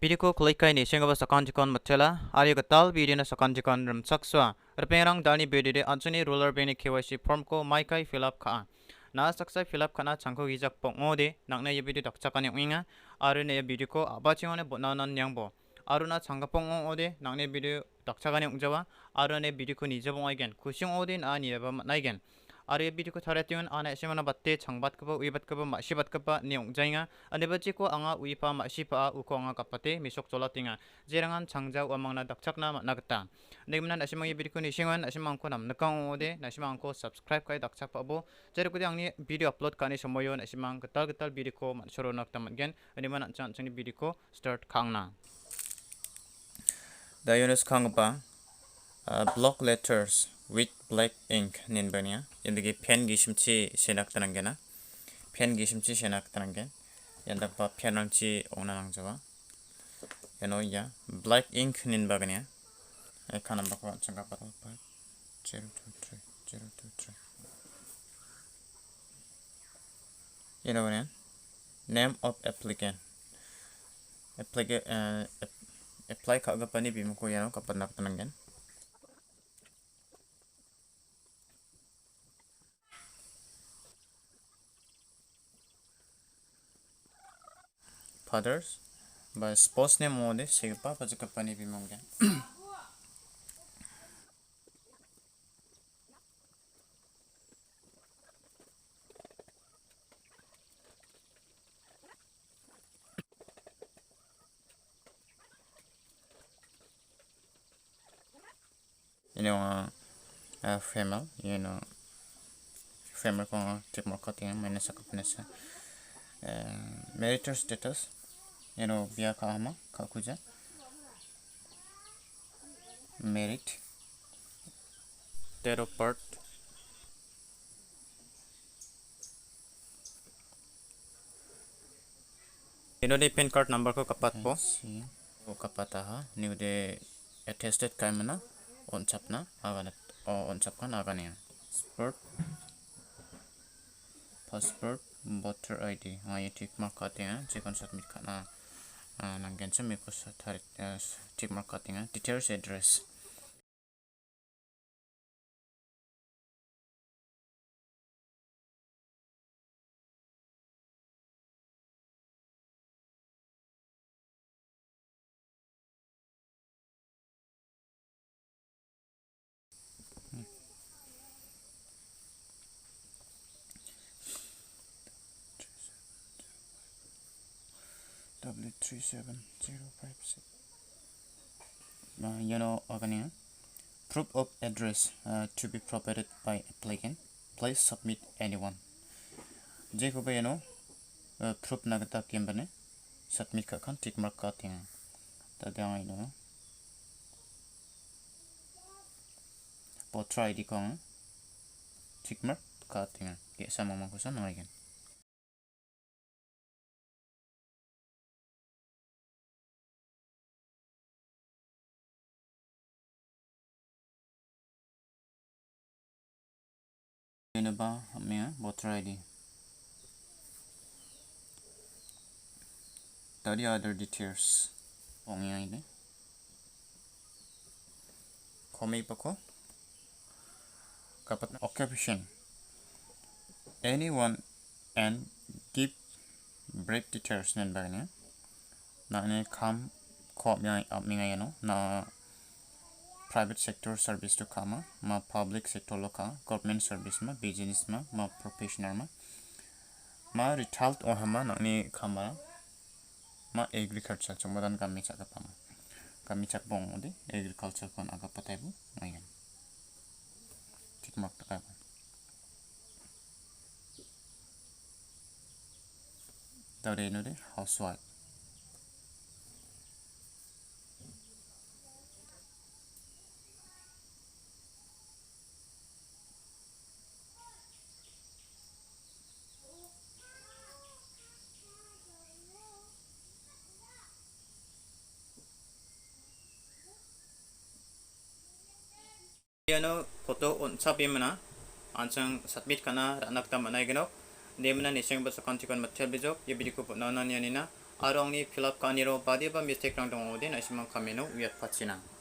Video ko klik ni singa ba sakanjikon mittela ari gatal video na sakanjikon ramsakswa rpengrang dalni video de anchuni ruler beni KYC form ko Maikai fill up ka.a na saksa fill up kana changko gijak pongode nakna ye video dakchakani anga aru ne video ko abachingone bonanan nyangbo aru na changapong ode nakne video dakchakani ungjawa aru ne video ko nijabong igen kusing ode na niyaba naigen aru video ko tharatun ana semana batte changbatkaba uibatkaba masibatkaba ni ungjainga anebachi ko anga ui.pa masipa uko anga gapate misok cholatinga Jerangan changja uamangna dakchakna nagta negmnan asimang video ko nisingan asimangko namnakang ode nasimangko subscribe kai dakchakpabo jerukudi angni video upload kani somoyon asimang getal video ko mansoro naktamatgen animan anchani video ko start kangna Dayunus kangpa block letters with black ink ninbanya yandagi pen gishimchi senak tanangena pen gishimchi senak tanangen yandapa penalchi ongna nangjawa ya black ink ninbaganya kana bakwa changapa 023 name of applicant apply ka.ani bimuko kapatna tanangen fathers by spouse name mode sigpa pajakapani bimongen female female ko tip mo kating minus akapanasa marital status biya kaama kakuja married date of birth de pen card number ko kapat po kapataha de attested kaimana on.chapna agana on.chapkan agania passport voter ID tick mark katinga jekon submit kana nanggen chami ko tick mark katinga details address W37056 agania proof of address to be provided by applicant please submit anyone jekoba proof nagata kimbane submit ka kan tick mark katinga tadang voter ID ko tick mark katinga ke sama mangkusan ngagen voter ID. Tadi other details. Ongnya ini. Komi pako. Kapatna occupation. Anyone and give brief details nan bagnya. Na ini kam kop yang na private sector service to kama ma public sector loka government service ma business ma professional ma retail ohama nakni kama ma agriculture chomodan kami chakapama kami chakbong ode agriculture kon agapate bu mayan tik mak taka tawre de housewife foto on sabimana ansang submit kana ranak ta manai genok demna niseng ba sakantikon matel bijok ye video ko nana yanina aro angni fill up ka.ani ro badioba mistake rang dongode nasimang kameno ui.atpachinang.